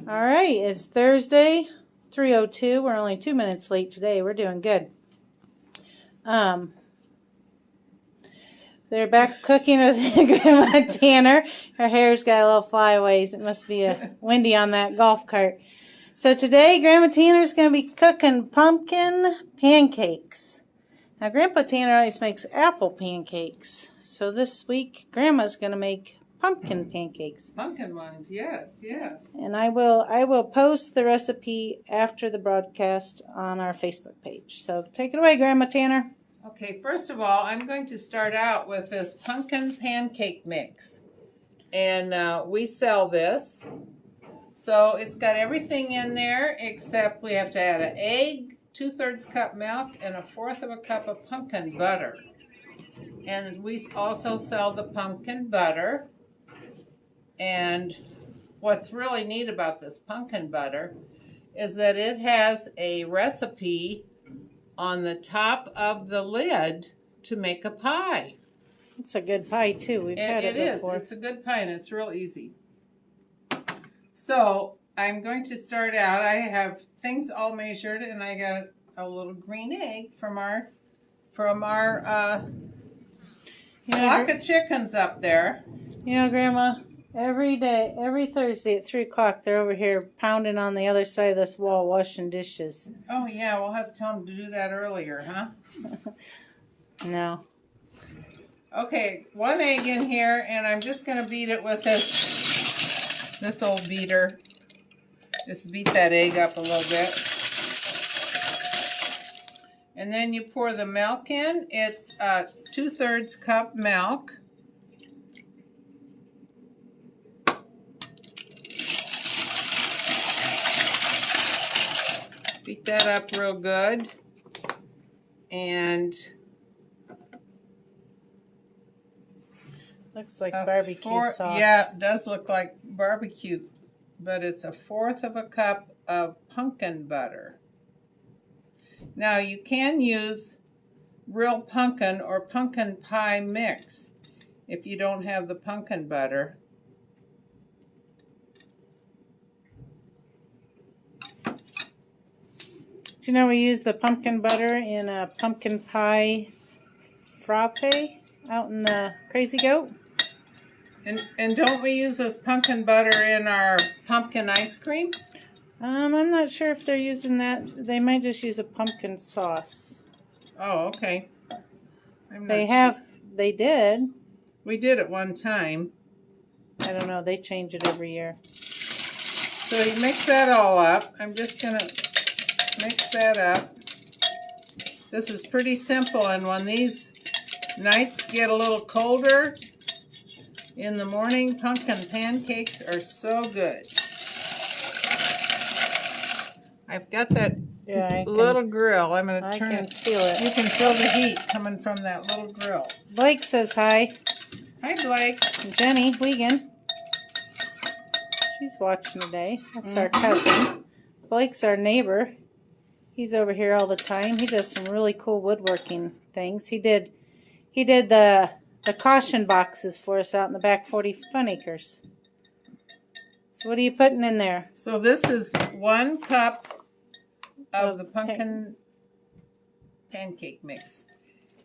All right, it's Thursday, 3:02. We're only 2 minutes late today. We're doing good. They're back cooking with Grandma Tanner. Her hair's got a little flyaways. It must be windy on that golf cart. So today, Grandma Tanner's going to be cooking pumpkin pancakes. Now, Grandpa Tanner always makes apple pancakes. So this week, Grandma's going to make pumpkin pancakes. Pumpkin ones, yes, yes. And I will post the recipe after the broadcast on our Facebook page. So take it away, Grandma Tanner. Okay, first of all, I'm going to start out with this pumpkin pancake mix. And we sell this. So it's got everything in there except we have to add an egg, 2/3 cup milk, and 1/4 cup of pumpkin butter. And we also sell the pumpkin butter. And what's really neat about this pumpkin butter is that it has a recipe on the top of the lid to make a pie. It's a good pie, too. We've had it before. It's a good pie, and it's real easy. So I'm going to start out. I have things all measured, and I got a little green egg from our flock of chickens up there. You know, Grandma, every day, every Thursday at 3 o'clock, they're over here pounding on the other side of this wall, washing dishes. Oh, yeah, we'll have to tell them to do that earlier, huh? No. Okay, 1 egg in here, and I'm just going to beat it with this old beater. Just beat that egg up a little bit. And then you pour the milk in. It's 2/3 cup milk. Beat that up real good. And looks like barbecue sauce. Yeah, it does look like barbecue, but it's 1/4 cup of pumpkin butter. Now you can use real pumpkin or pumpkin pie mix if you don't have the pumpkin butter. Do you know we use the pumpkin butter in a pumpkin pie frappe out in the Crazy Goat? And don't we use this pumpkin butter in our pumpkin ice cream? I'm not sure if they're using that. They might just use a pumpkin sauce. Oh, okay. They did. We did it one time. I don't know. They change it every year. So you mix that all up. I'm just going to mix that up. This is pretty simple, and when these nights get a little colder in the morning, pumpkin pancakes are so good. I've got that little grill. I'm going to turn it. I can feel it. You can feel the heat coming from that little grill. Blake says hi. Hi, Blake. Jenny Wiegand. She's watching today. That's our cousin. Blake's our neighbor. He's over here all the time. He does some really cool woodworking things. He did the caution boxes for us out in the back 40 Fun Acres. So what are you putting in there? So this is 1 cup of the pumpkin pancake mix.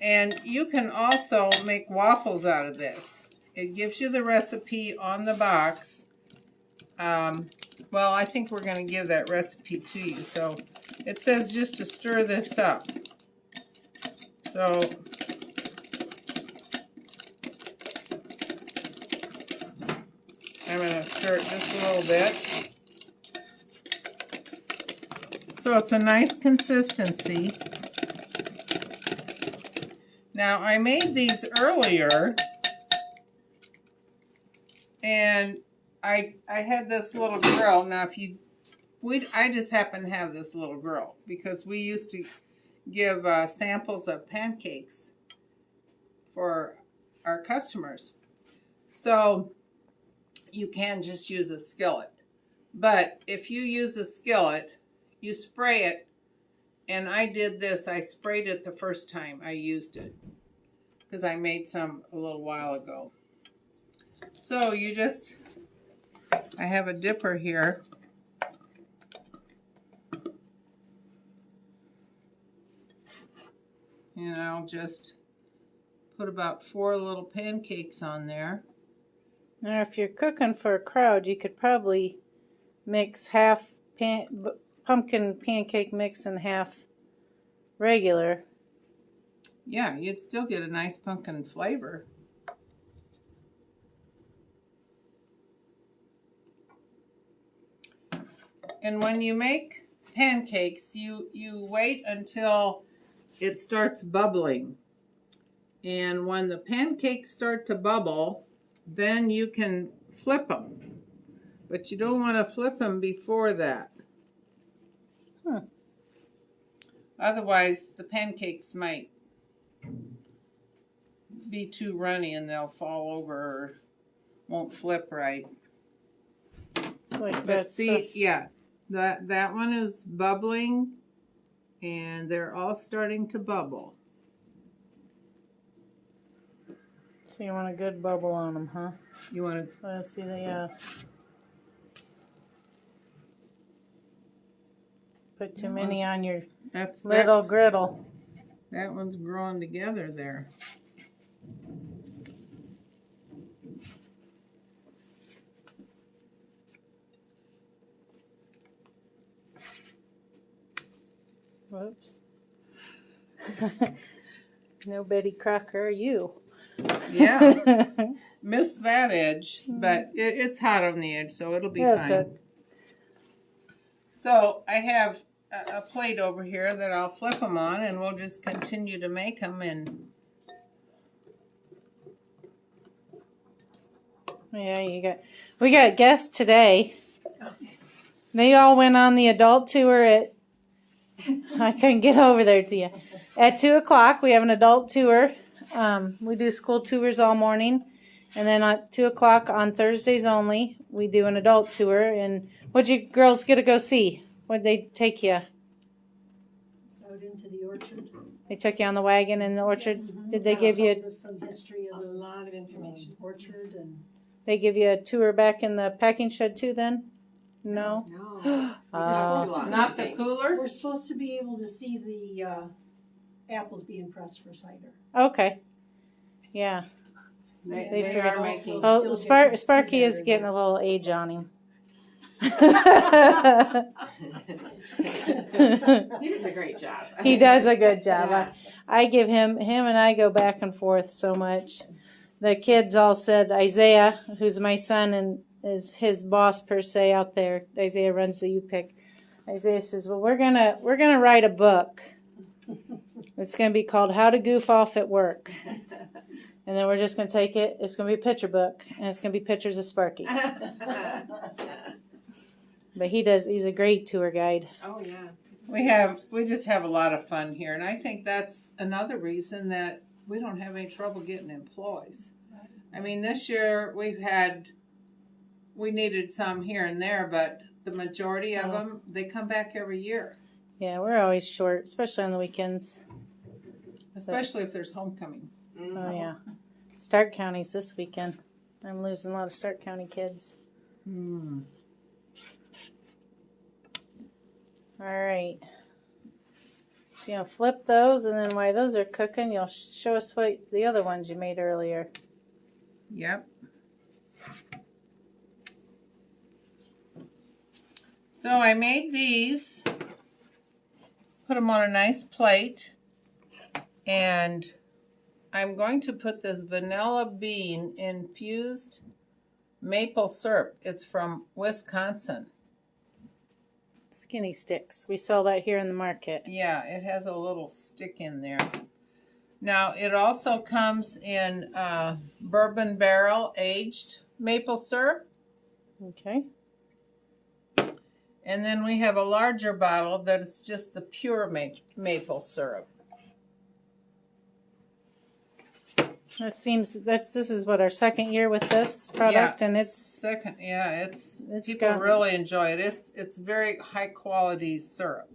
And you can also make waffles out of this. It gives you the recipe on the box. Well, I think we're going to give that recipe to you. So it says just to stir this up. So I'm going to stir it just a little bit. So it's a nice consistency. Now I made these earlier, and I had this little grill. Now I just happen to have this little grill because we used to give samples of pancakes for our customers. So you can just use a skillet. But if you use a skillet, you spray it, and I did this. I sprayed it the first time I used it because I made some a little while ago. So you just, I have a dipper here, And I'll just put about 4 little pancakes on there. Now, if you're cooking for a crowd, you could probably mix half pumpkin pancake mix and half regular. Yeah, you'd still get a nice pumpkin flavor. And when you make pancakes, you wait until it starts bubbling. And when the pancakes start to bubble, then you can flip them. But you don't want to flip them before that. Otherwise, the pancakes might be too runny and they'll fall over or won't flip right. Like But see, yeah, that one is bubbling and they're all starting to bubble. So you want a good bubble on them, huh? You want to Let's see the put too many on your little griddle. That one's growing together there. Whoops. No Betty Crocker, you. Yeah. Missed that edge, but it's hot on the edge, so it'll be fine. Good. So I have a plate over here that I'll flip them on, and we'll just continue to make them. And yeah, we got guests today. They all went on the adult tour at. I couldn't get over there to you. At 2:00, we have an adult tour. We do school tours all morning. And then at 2:00 on Thursdays only, we do an adult tour. And what'd you girls get to go see? What'd they take you? Out into the orchard. They took you on the wagon in the orchard? Yes. Did they give you some history of A lot of information. orchard and they give you a tour back in the packing shed too then? No? No. not the cooler. we're supposed to be able to see the apples being pressed for cider. Okay. Yeah. They figured are out- making. Oh, Sparky is getting a little age on him. He does a great job. He does a good job. Yeah. I give him and I go back and forth so much. The kids all said, Isaiah, who's my son and is his boss per se out there. Isaiah runs the U-Pick. Isaiah says, well, we're gonna write a book. It's gonna be called How to Goof Off at Work. And then we're just gonna take it. It's gonna be a picture book, and it's gonna be pictures of Sparky. But he's a great tour guide. Oh yeah. We just have a lot of fun here, and I think that's another reason that we don't have any trouble getting employees. I mean, this year we needed some here and there, but the majority of them, they come back every year. Yeah, we're always short, especially on the weekends. Especially if there's homecoming. Oh yeah, Stark County's this weekend. I'm losing a lot of Stark County kids. All right. So you'll flip those, and then while those are cooking, you'll show us what the other ones you made earlier. Yep. So I made these, put them on a nice plate, and I'm going to put this vanilla bean infused maple syrup. It's from Wisconsin. Skinny sticks. We sell that here in the market. Yeah, it has a little stick in there. Now, it also comes in bourbon barrel aged maple syrup. Okay. And then we have a larger bottle that is just the pure maple syrup. This is what our second year with this product, Yeah, and it's second. Yeah, it's people got, really enjoy it. It's very high quality syrup.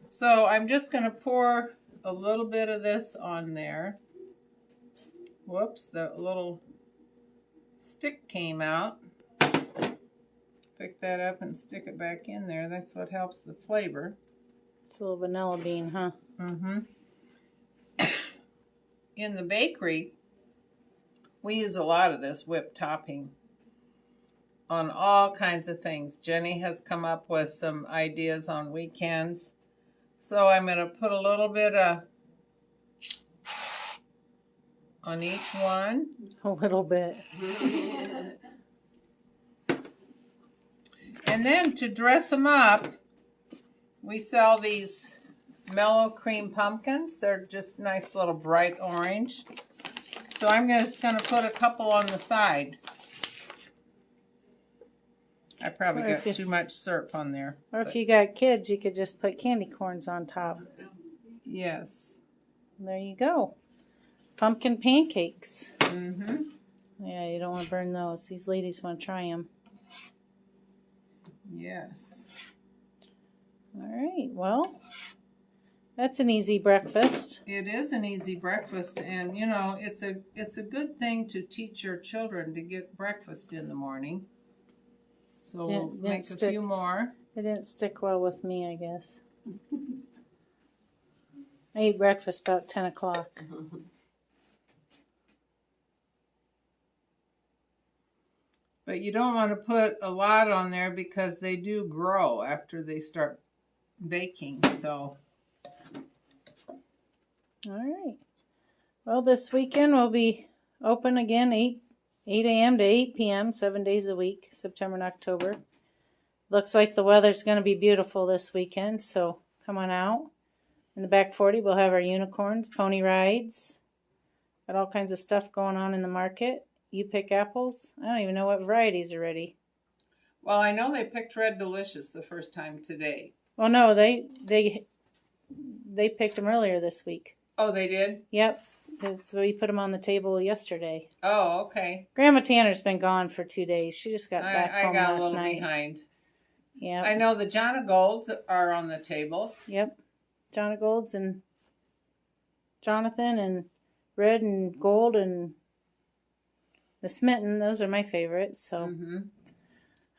So I'm just going to pour a little bit of this on there. Whoops, the little stick came out. Pick that up and stick it back in there. That's what helps the flavor. It's a little vanilla bean, huh? Mm-hmm. in the bakery, we use a lot of this whipped topping on all kinds of things. Jenny has come up with some ideas on weekends. So I'm going to put a little bit on each one. A little bit. And then to dress them up, we sell these mellow cream pumpkins. They're just nice little bright orange. So I'm just going to put a couple on the side. I probably got too much syrup on there. Or if you got kids, you could just put candy corns on top. Yes. There you go. Pumpkin pancakes. Mm-hmm. Yeah, you don't want to burn those. These ladies want to try them. Yes. All right, well, that's an easy breakfast. It is an easy breakfast, and you know, it's a good thing to teach your children to get breakfast in the morning. So we'll make a few more. It didn't stick well with me, I guess. I ate breakfast about 10 o'clock. But you don't want to put a lot on there because they do grow after they start baking. So. All right. Well, this weekend we'll be open again 8 a.m. to 8 p.m. 7 days a week, September and October. Looks like the weather's going to be beautiful this weekend, so come on out. In the back 40, we'll have our unicorns, pony rides. Got all kinds of stuff going on in the market. You pick apples. I don't even know what varieties are ready. Well, I know they picked Red Delicious the first time today. Well, no, they picked them earlier this week. Oh, they did? Yep. So we put them on the table yesterday. Oh, okay. Grandma Tanner's been gone for 2 days. She just got back home last night. I got a little behind. Yeah. I know the Jonna Golds are on the table. Yep. Jonna Golds and Jonathan and Red and Gold and the Smitten. Those are my favorites. So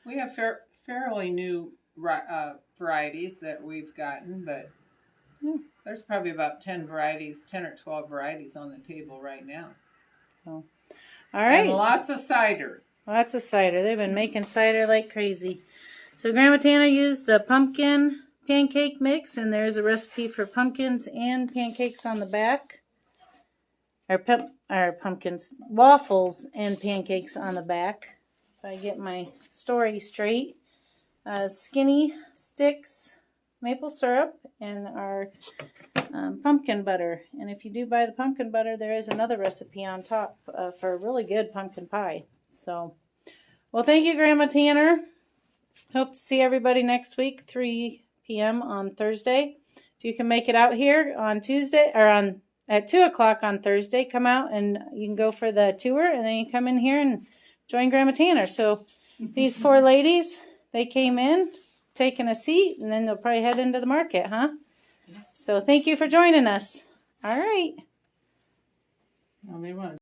we have fairly new varieties that we've gotten, but there's probably about 10 or 12 varieties on the table right now. Oh. All right. And lots of cider. Lots of cider. They've been making cider like crazy. So Grandma Tanner used the pumpkin pancake mix, and there's a recipe for pumpkins and pancakes on the back. Our pumpkins, waffles and pancakes on the back. If I get my story straight. Skinny sticks, maple syrup, and our pumpkin butter. And if you do buy the pumpkin butter, there is another recipe on top for a really good pumpkin pie. So, well, thank you, Grandma Tanner. Hope to see everybody next week, 3 p.m. on Thursday. If you can make it out here on Tuesday or at 2 o'clock on Thursday, come out and you can go for the tour, and then you come in here and join Grandma Tanner. So these 4 ladies, they came in, taking a seat, and then they'll probably head into the market, huh? Yes. So thank you for joining us. All right. Well, they want to